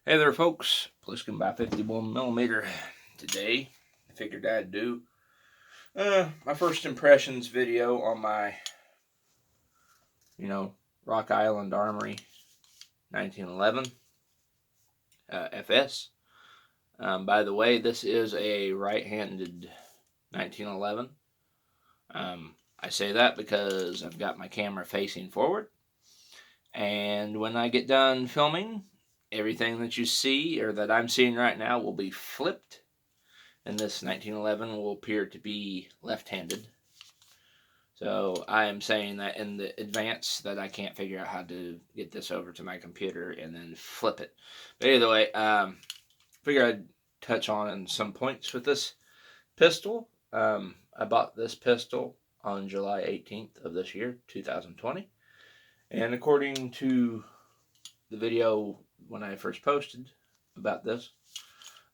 Hey there, folks. Pliskin by 51mm today. I figured I'd do my first impressions video on my, Rock Island Armory 1911 FS. By the way, this is a right-handed 1911. I say that because I've got my camera facing forward, and when I get done filming, everything that you see or that I'm seeing right now will be flipped. And this 1911 will appear to be left-handed. So I am saying that in the advance that I can't figure out how to get this over to my computer and then flip it. But either way, figure I'd touch on some points with this pistol. I bought this pistol on July 18th of this year, 2020. And according to the video when I first posted about this,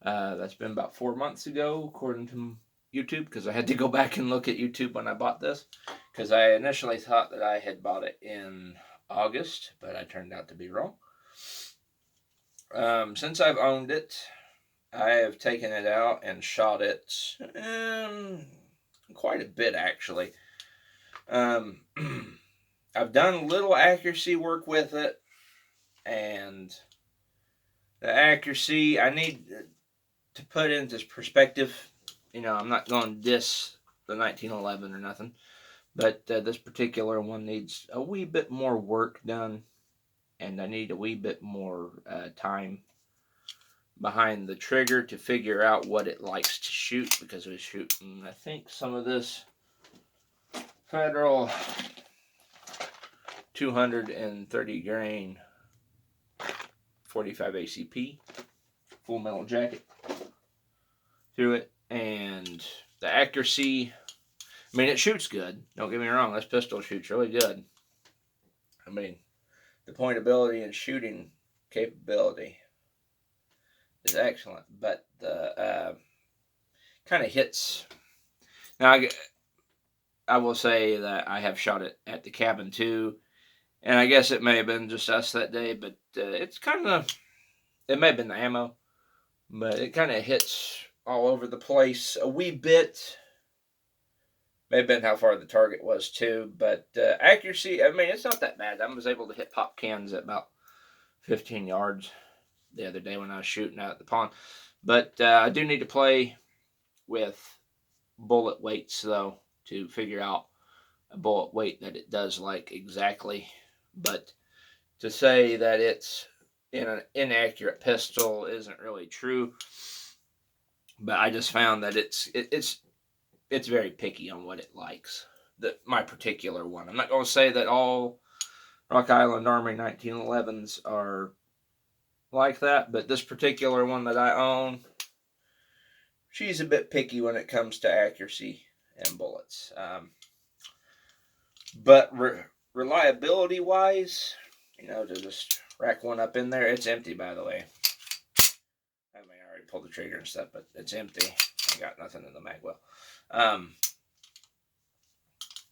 that's been about 4 months ago, according to YouTube, because I had to go back and look at YouTube when I bought this, because I initially thought that I had bought it in August, but I turned out to be wrong. Since I've owned it, I have taken it out and shot it quite a bit, actually. I've done little accuracy work with it, and the accuracy, I need to put into perspective. I'm not going to diss the 1911 or nothing, but this particular one needs a wee bit more work done, and I need a wee bit more time behind the trigger to figure out what it likes to shoot, because I was shooting, I think, some of this Federal 230 grain 45 ACP full metal jacket through it, and the accuracy, I mean, it shoots good, don't get me wrong. This pistol shoots really good. I mean, the pointability and shooting capability is excellent, but the kind of hits. Now, I will say that I have shot it at the cabin too, and I guess it may have been just us that day, but it's kind of, it may have been the ammo, but it kind of hits all over the place a wee bit. May have been how far the target was too, but accuracy, I mean, it's not that bad. I was able to hit pop cans at about 15 yards the other day when I was shooting out at the pond. But I do need to play with bullet weights, though, to figure out a bullet weight that it does like exactly. But to say that it's in an inaccurate pistol isn't really true. But I just found that it's very picky on what it likes. My particular one. I'm not going to say that all Rock Island Armory 1911s are like that, but this particular one that I own, she's a bit picky when it comes to accuracy and bullets. But reliability wise, to just rack one up in there, it's empty, by the way. I mean, I already pulled the trigger and stuff, but it's empty. I got nothing in the mag well.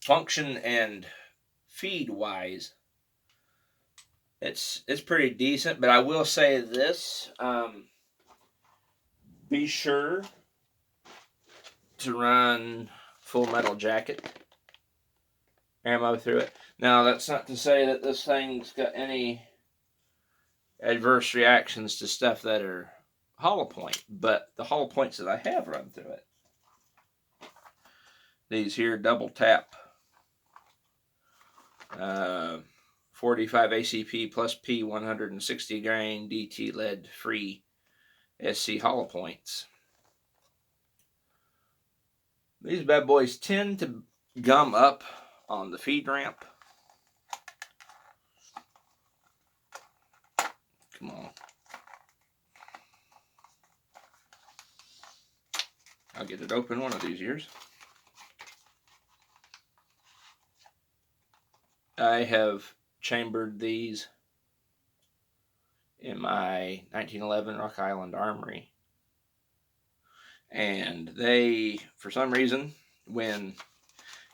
Function and feed wise, it's pretty decent, but I will say this: be sure to run full metal jacket ammo through it. Now, that's not to say that this thing's got any adverse reactions to stuff that are hollow point, but the hollow points that I have run through it, these here double tap 45 ACP plus P 160 grain DT lead free SC hollow points. These bad boys tend to gum up on the feed ramp. Come on. I'll get it open one of these years. I have chambered these in my 1911 Rock Island Armory, and they, for some reason, when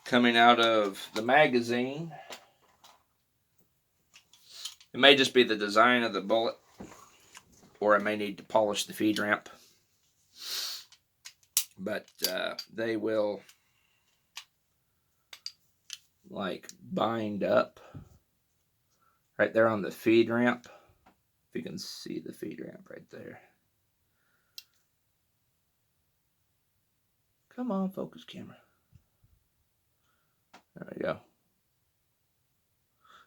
coming out of the magazine, it may just be the design of the bullet, or I may need to polish the feed ramp. But they will like bind up right there on the feed ramp. If you can see the feed ramp right there. Come on, focus camera. There we go.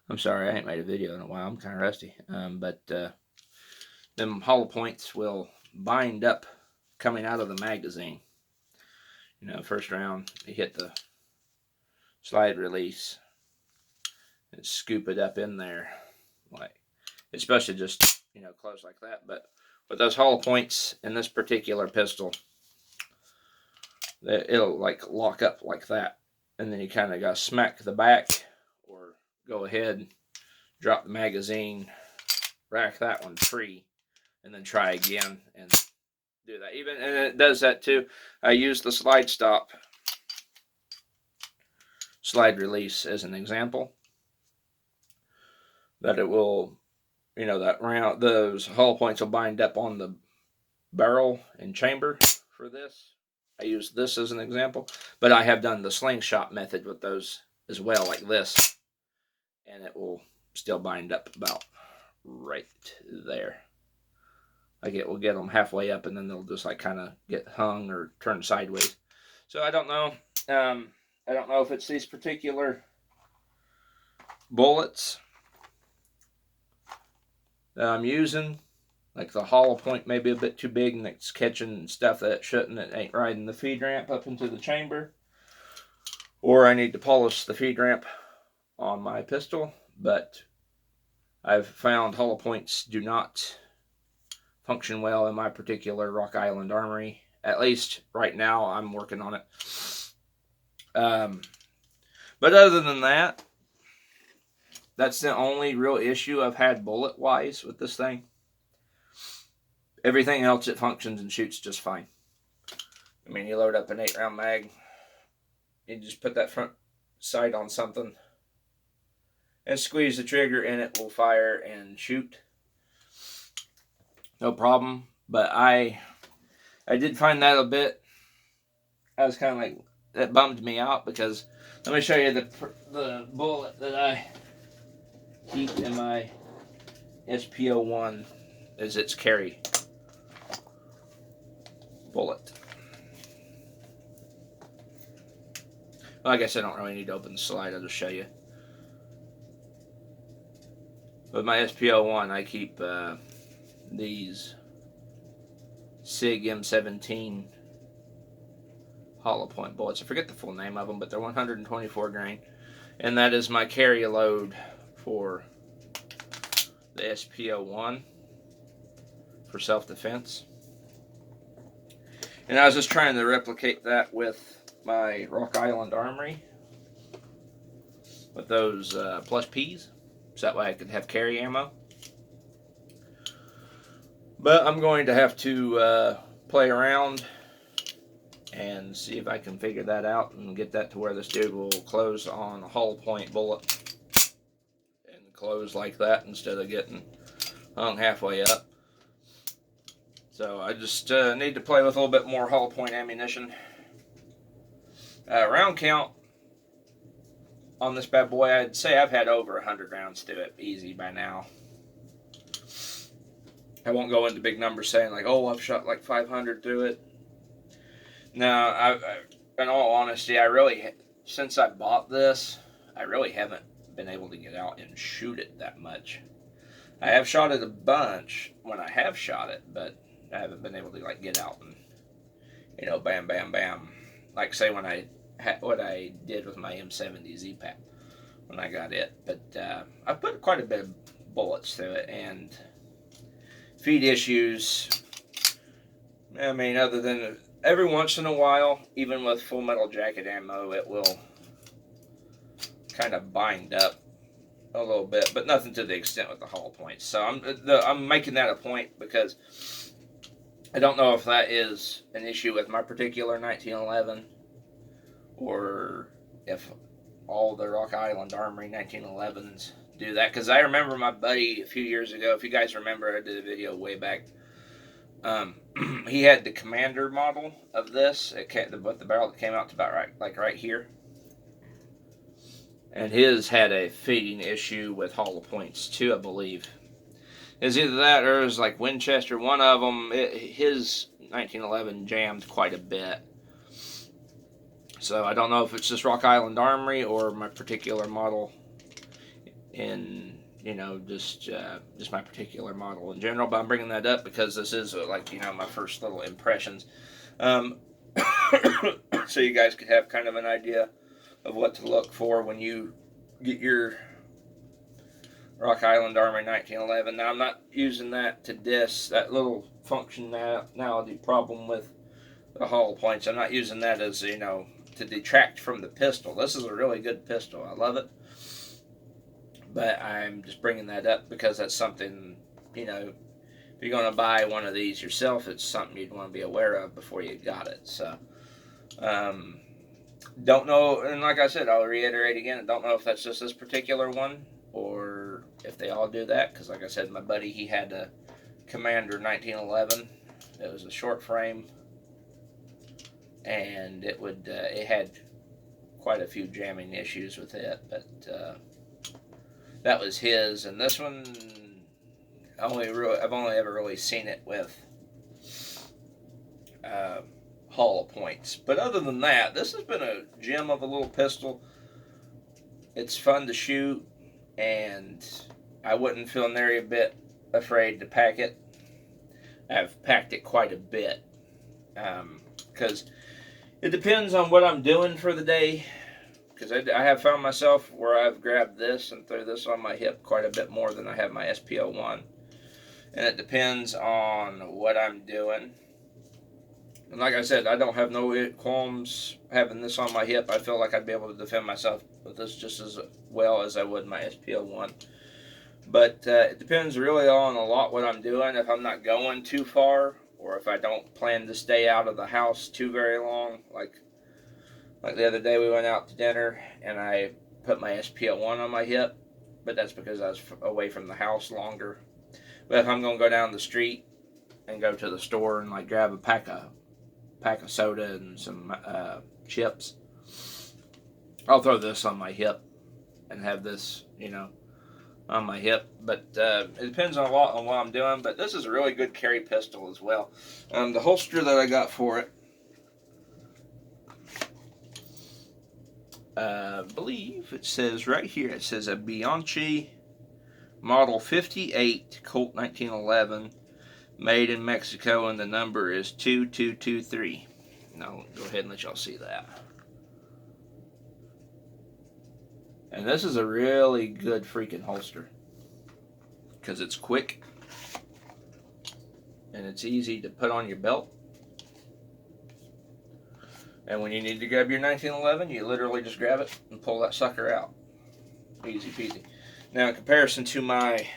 I'm sorry, I ain't made a video in a while. I'm kind of rusty. But them hollow points will bind up coming out of the magazine. You know, first round, you hit the slide release and scoop it up in there. Like, especially just, you know, close like that. But with those hollow points in this particular pistol, it'll like lock up like that. And then you kind of got to smack the back or go ahead, drop the magazine, rack that one free, and then try again and do that. And it does that too. I use the slide release as an example. That it will, you know, that round, those hollow points will bind up on the barrel and chamber for this. I use this as an example, but I have done the slingshot method with those as well, like this, and it will still bind up about right there. Like it will get them halfway up, and then they'll just like kind of get hung or turn sideways. So I don't know. I don't know if it's these particular bullets that I'm using. Like the hollow point may be a bit too big and it's catching stuff that it shouldn't. It ain't riding the feed ramp up into the chamber. Or I need to polish the feed ramp on my pistol. But I've found hollow points do not function well in my particular Rock Island Armory. At least right now I'm working on it. But other than that, that's the only real issue I've had bullet-wise with this thing. Everything else, it functions and shoots just fine. I mean, you load up an 8-round mag, you just put that front sight on something and squeeze the trigger and it will fire and shoot. No problem. But I did find that a bit, I was kind of like, that bummed me out because, let me show you the bullet that I keep in my SP01 as its carry bullet. Well, I guess I don't really need to open the slide, I'll just show you. With my SP01, I keep these SIG M17 hollow point bullets. I forget the full name of them, but they're 124 grain. And that is my carry load for the SP01 for self-defense. And I was just trying to replicate that with my Rock Island Armory with those plus Ps, so that way I could have carry ammo. But I'm going to have to play around and see if I can figure that out and get that to where this dude will close on a hollow point bullet and close like that instead of getting hung halfway up. So I just need to play with a little bit more hollow point ammunition. Round count on this bad boy, I'd say I've had over 100 rounds to it easy by now. I won't go into big numbers saying like, oh, I've shot like 500 through it. No, in all honesty, since I bought this, I really haven't been able to get out and shoot it that much. I have shot it a bunch when I have shot it, but I haven't been able to like get out and, you know, bam, bam, bam. Like say when what I did with my M70 Z-Pack when I got it. But I put quite a bit of bullets through it, and feed issues. I mean, other than every once in a while, even with Full Metal Jacket ammo, it will kind of bind up a little bit, but nothing to the extent with the hollow points. So I'm making that a point because I don't know if that is an issue with my particular 1911 or if all the Rock Island Armory 1911s do that. Because I remember my buddy a few years ago, if you guys remember, I did a video way back He had the Commander model of this. The barrel that came out to about right here. And his had a feeding issue with hollow points too, I believe. It's either that or it was like Winchester. One of them, his 1911 jammed quite a bit. So I don't know if it's just Rock Island Armory or my particular model just my particular model in general. But I'm bringing that up because this is my first little impressions. So you guys could have kind of an idea of what to look for when you get your Rock Island Armory 1911. Now, I'm not using that to diss that little functionality problem with the hollow points. I'm not using that as, to detract from the pistol. This is a really good pistol. I love it. But I'm just bringing that up because that's something, if you're going to buy one of these yourself, it's something you'd want to be aware of before you got it. So, don't know, and like I said, I'll reiterate again, I don't know if that's just this particular one or if they all do that, because like I said, my buddy, he had a Commander 1911. It was a short frame, and it had quite a few jamming issues with it, but that was his. And this one, I've only ever really seen it with hollow points. But other than that, this has been a gem of a little pistol. It's fun to shoot, and I wouldn't feel nary a bit afraid to pack it. I've packed it quite a bit because it depends on what I'm doing for the day. Because I have found myself where I've grabbed this and threw this on my hip quite a bit more than I have my SPO1. And it depends on what I'm doing. And like I said, I don't have no qualms having this on my hip. I feel like I'd be able to defend myself with this just as well as I would my SPO1. But it depends really on a lot what I'm doing. If I'm not going too far, or if I don't plan to stay out of the house too very long, like the other day we went out to dinner and I put my SPO1 on my hip, but that's because I was away from the house longer. But if I'm going to go down the street and go to the store and grab a pack of soda and some chips, I'll throw this on my hip and have this, on my hip. But it depends on a lot on what I'm doing. But this is a really good carry pistol as well. The holster that I got for it, I believe it says right here, it says a Bianchi Model 58 Colt 1911, made in Mexico, and the number is 2223. Now, go ahead and let y'all see that. And this is a really good freaking holster because it's quick and it's easy to put on your belt. And when you need to grab your 1911, you literally just grab it and pull that sucker out. Easy peasy. Now, in comparison to my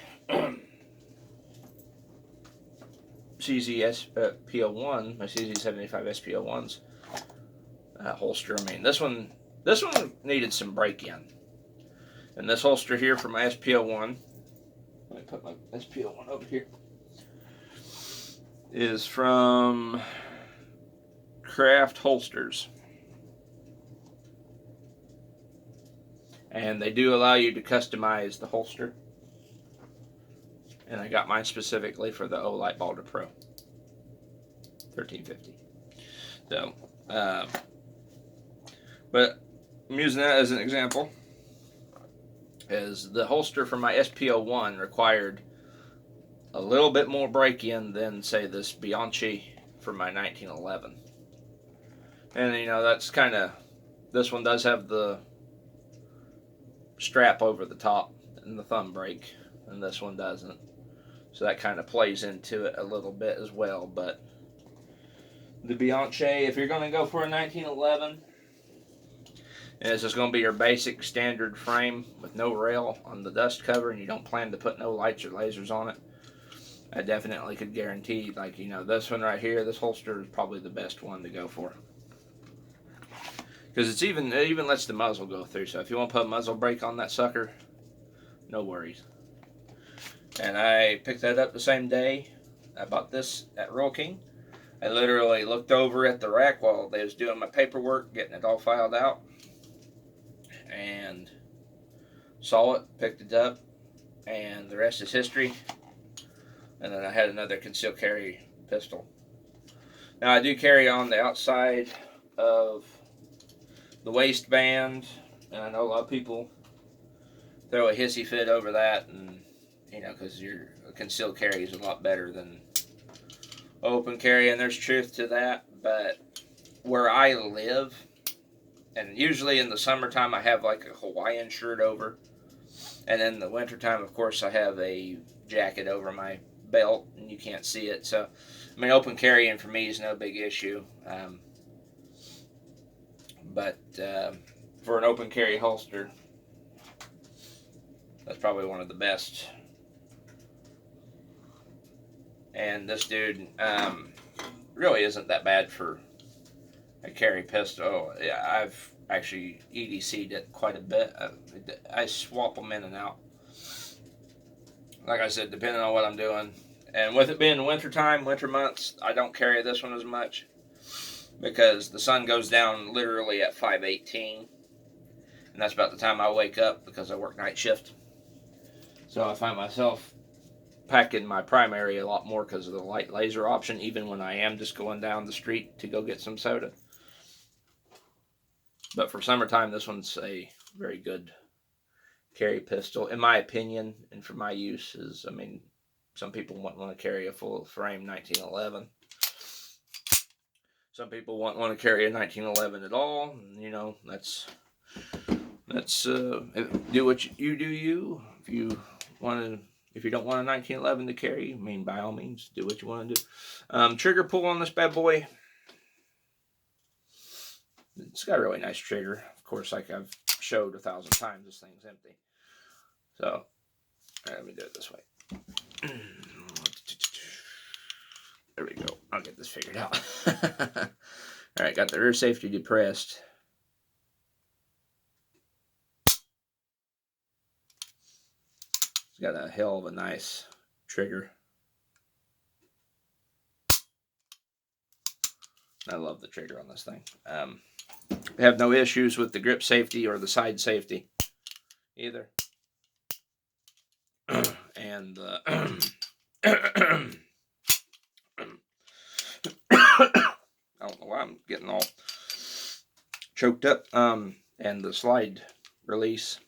CZ PO1, my CZ75 SPO1's holster, I mean, this one needed some break-in. And this holster here for my SPO1, let me put my SPO1 over here, is from Craft Holsters. And they do allow you to customize the holster. And I got mine specifically for the Olight Balder Pro 1350. So, but I'm using that as an example. As the holster for my SPO1 required a little bit more break-in than, say, this Bianchi for my 1911. And, that's kind of, this one does have the strap over the top and the thumb brake, and this one doesn't. So that kind of plays into it a little bit as well. But the Bianchi, if you're going to go for a 1911, and it's just going to be your basic standard frame with no rail on the dust cover, and you don't plan to put no lights or lasers on it, I definitely could guarantee, this one right here, this holster is probably the best one to go for. Because it even lets the muzzle go through. So if you want to put a muzzle brake on that sucker, no worries. And I picked that up the same day. I bought this at Royal King. I literally looked over at the rack while they was doing my paperwork, getting it all filed out, and saw it, picked it up, and the rest is history. And then I had another concealed carry pistol. Now I do carry on the outside of the waistband, and I know a lot of people throw a hissy fit over that, and because your concealed carry is a lot better than open carry, and there's truth to that. But where I live, and usually in the summertime I have like a Hawaiian shirt over, and in the wintertime, of course, I have a jacket over my belt, and you can't see it. So, I mean, open carrying for me is no big issue. But for an open carry holster, that's probably one of the best. And this dude really isn't that bad for a carry pistol. Yeah, I've actually EDC'd it quite a bit. I swap them in and out. Like I said, depending on what I'm doing. And with it being wintertime, winter months, I don't carry this one as much because the sun goes down literally at 5:18, and that's about the time I wake up because I work night shift. So I find myself packing my primary a lot more because of the light laser option, even when I am just going down the street to go get some soda. But for summertime, this one's a very good carry pistol, in my opinion, and for my uses. I mean, some people want to carry a full frame 1911. Some people want to carry a 1911 at all. That's do what you do. You if you don't want a 1911 to carry, I mean, by all means, do what you want to do. Trigger pull on this bad boy. It's got a really nice trigger. Of course, like I've showed 1,000 times, this thing's empty. So, let me do it this way. There we go. I'll get this figured out. Alright, got the rear safety depressed. It's got a hell of a nice trigger. I love the trigger on this thing. I have no issues with the grip safety or the side safety either. And I don't know why I'm getting all choked up. And the slide release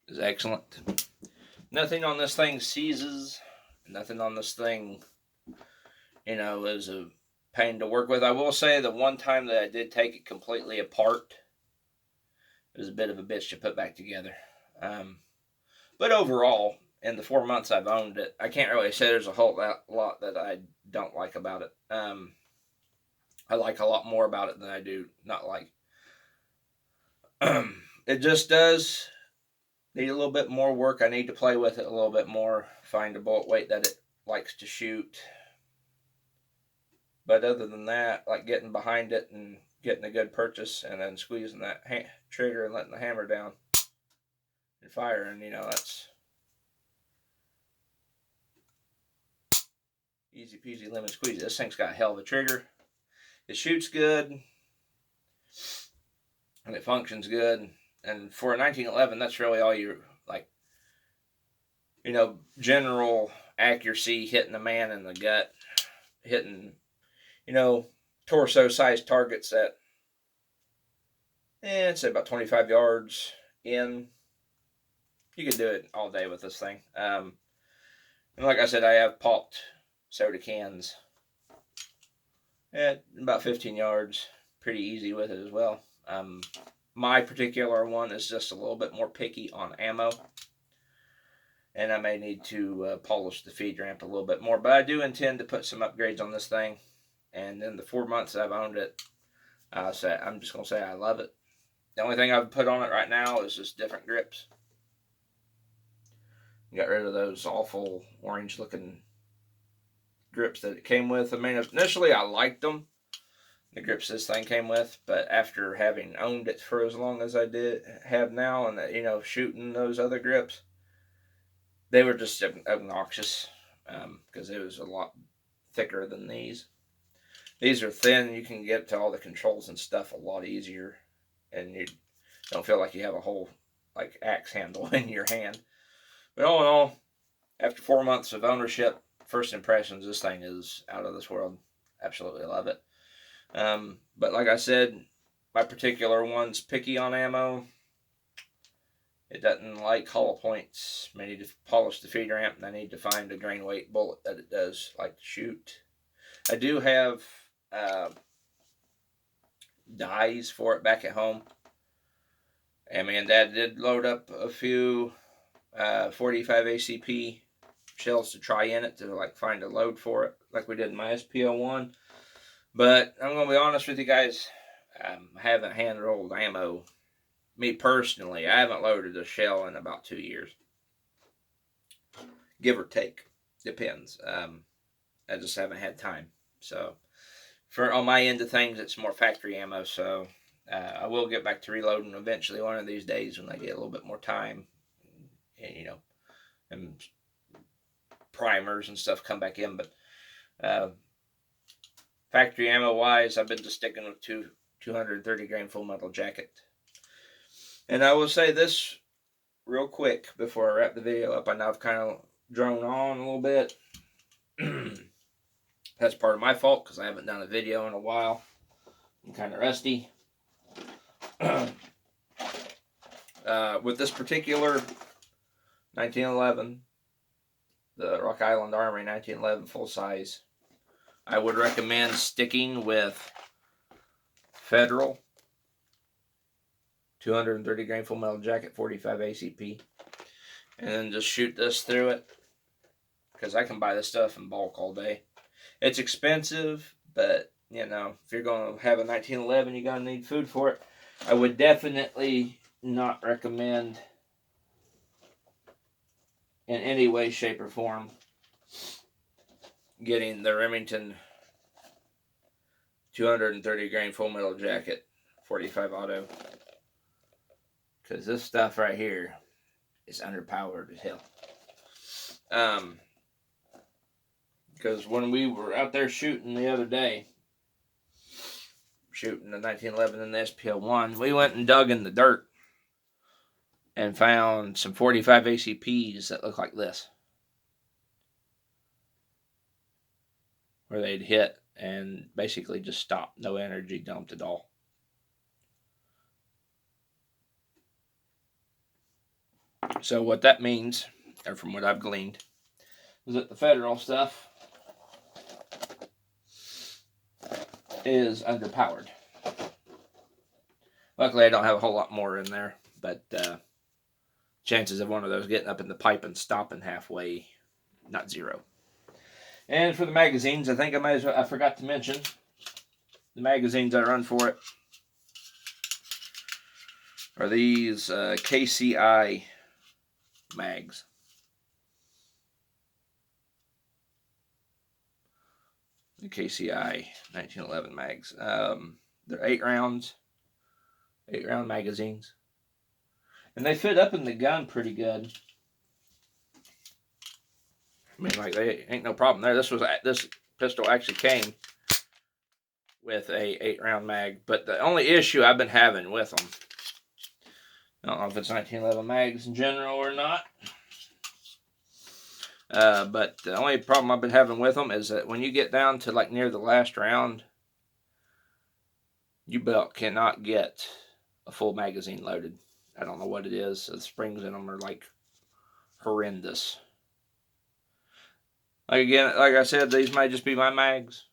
is excellent. Nothing on this thing seizes. Nothing on this thing, is a pain to work with. I will say the one time that I did take it completely apart, it was a bit of a bitch to put back together. But overall, in the 4 months I've owned it, I can't really say there's a whole lot that I don't like about it. I like a lot more about it than I do not like. It just does need a little bit more work. I need to play with it a little bit more, find a bullet weight that it likes to shoot. But other than that, like getting behind it and getting a good purchase and then squeezing that trigger and letting the hammer down and firing, that's easy peasy lemon squeezy. This thing's got a hell of a trigger. It shoots good and it functions good. And for a 1911, that's really all you like. General accuracy, hitting the man in the gut, hitting, torso-sized targets at, it's about 25 yards in. You can do it all day with this thing. And like I said, I have popped soda cans at about 15 yards. Pretty easy with it as well. My particular one is just a little bit more picky on ammo. And I may need to polish the feed ramp a little bit more. But I do intend to put some upgrades on this thing. And in the 4 months I've owned it, I'm just going to say I love it. The only thing I've put on it right now is just different grips. Got rid of those awful orange looking grips that it came with. I mean, initially I liked them, the grips this thing came with, but after having owned it for as long as I have now and, shooting those other grips, they were just obnoxious because it was a lot thicker than these. These are thin. You can get to all the controls and stuff a lot easier, and you don't feel like you have a whole like axe handle in your hand. But all in all, after 4 months of ownership, first impressions, this thing is out of this world. Absolutely love it. But like I said, my particular one's picky on ammo. It doesn't like hollow points. I need to polish the feed ramp, and I need to find a grain weight bullet that it does like to shoot. I do have dies for it back at home. And me and Dad did load up a few 45 ACP shells to try in it to like find a load for it, like we did in my SPO1. But I'm gonna be honest with you guys, I haven't hand rolled ammo. Me personally, I haven't loaded a shell in about 2 years, give or take. Depends. I just haven't had time. So for on my end of things, it's more factory ammo. So I will get back to reloading eventually one of these days when I get a little bit more time, and you know, and primers and stuff come back in. But factory ammo wise, I've been just sticking with 230 grain full metal jacket. And I will say this real quick before I wrap the video up. I know I've kind of droned on a little bit. That's part of my fault because I haven't done a video in a while. I'm kind of rusty. With this particular 1911, the Rock Island Armory 1911 full size, I would recommend sticking with Federal 230 grain full metal jacket, 45 ACP, and then just shoot this through it because I can buy this stuff in bulk all day. It's expensive, but you know, if you're going to have a 1911, you're going to need food for it. I would definitely not recommend in any way, shape, or form getting the Remington 230 grain full metal jacket 45 auto, because this stuff right here is underpowered as hell. Because when we were out there shooting the other day, shooting the 1911 and the SPO1, we went and dug in the dirt and found some 45 ACPs that look like this, where they'd hit and basically just stopped, no energy dumped at all. So what that means, or from what I've gleaned, is that the Federal stuff is underpowered. Luckily, I don't have a whole lot more in there, but chances of one of those getting up in the pipe and stopping halfway, not zero. And for the magazines, I think I forgot to mention the magazines I run for it are these KCI mags. The KCI 1911 mags. They're 8 rounds, 8-round magazines, and they fit up in the gun pretty good. I mean, like, they ain't no problem there. This pistol actually came with a 8-round mag, but the only issue I've been having with them, I don't know if it's 1911 mags in general or not, but the only problem I've been having with them is that when you get down to like near the last round, you about cannot get a full magazine loaded. I don't know what it is. The springs in them are like horrendous. Like I said, these might just be my mags,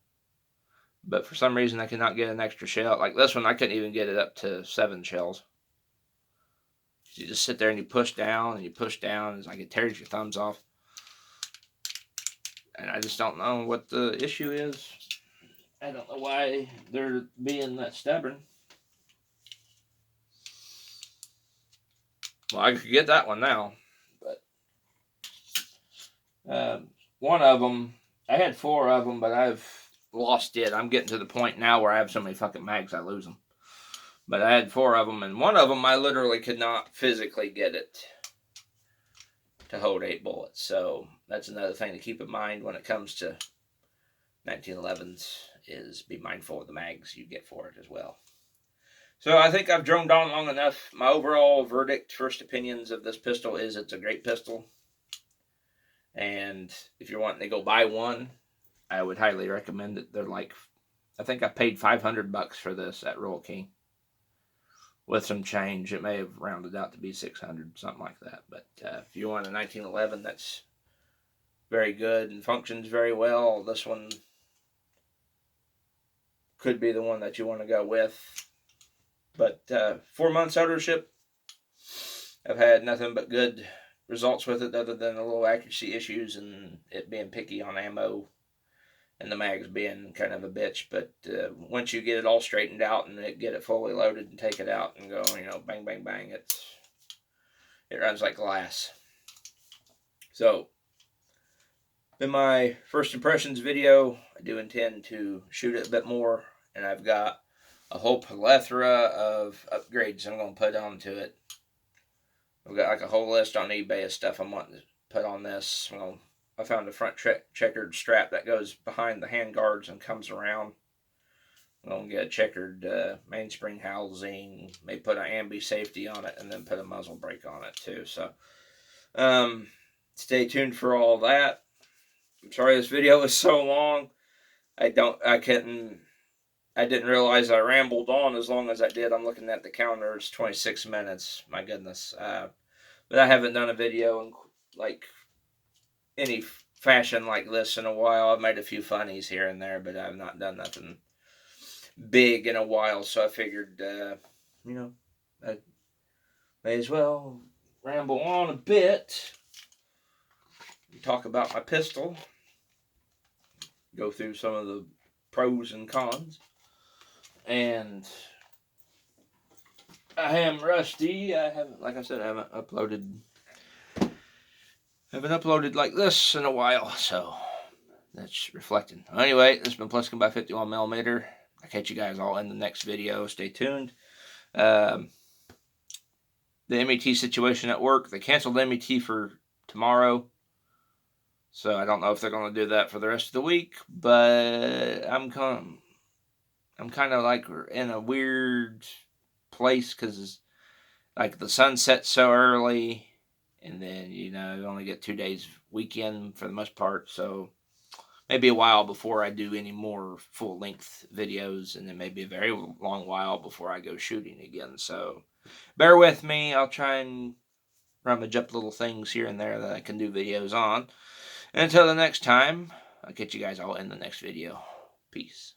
but for some reason I cannot get an extra shell. Like this one, I couldn't even get it up to 7 shells. You just sit there and you push down and you push down. It's like it tears your thumbs off. And I just don't know what the issue is. I don't know why they're being that stubborn. Well, I could get that one now, but one of them, I had 4 of them, but I've lost it. I'm getting to the point now where I have so many fucking mags I lose them. But I had 4 of them, and one of them I literally could not physically get it to hold 8 bullets. So that's another thing to keep in mind when it comes to 1911s, is be mindful of the mags you get for it as well. So I think I've droned on long enough. My overall verdict, first opinions of this pistol is it's a great pistol. And if you're wanting to go buy one, I would highly recommend it. They're like, I think I paid $500 for this at Royal King. With some change, it may have rounded out to be 600, something like that. But if you want a 1911 that's very good and functions very well, this one could be the one that you want to go with. But 4 months ownership, I've had nothing but good results with it, other than a little accuracy issues and it being picky on ammo and the mags being kind of a bitch. But once you get it all straightened out and get it fully loaded and take it out and go, bang, bang, bang, it runs like glass. So, in my first impressions video, I do intend to shoot it a bit more, and I've got a whole plethora of upgrades I'm going to put onto it. I've got like a whole list on eBay of stuff I'm wanting to put on this. Well, I found a front checkered strap that goes behind the hand guards and comes around. I'm going to get a checkered mainspring housing, maybe put an ambi safety on it, and then put a muzzle brake on it too. So, stay tuned for all that. I'm sorry this video was so long. I didn't realize I rambled on as long as I did. I'm looking at the counter. It's 26 minutes. My goodness. But I haven't done a video in like any fashion like this in a while. I've made a few funnies here and there, but I've not done nothing big in a while. So I figured, I may as well ramble on a bit. Talk about my pistol. Go through some of the pros and cons. And I am rusty. I haven't uploaded like this in a while, so that's reflecting. Anyway, this has been Pliskin by 51mm. I'll catch you guys all in the next video. Stay tuned. The MET situation at work, they canceled MET for tomorrow, so I don't know if they're going to do that for the rest of the week, but I'm kind of like in a weird place, because like the sun sets so early, and then you only get 2 days weekend for the most part, so maybe a while before I do any more full length videos, and then maybe a very long while before I go shooting again. So bear with me. I'll try and rummage up little things here and there that I can do videos on. And until the next time, I'll catch you guys all in the next video. Peace.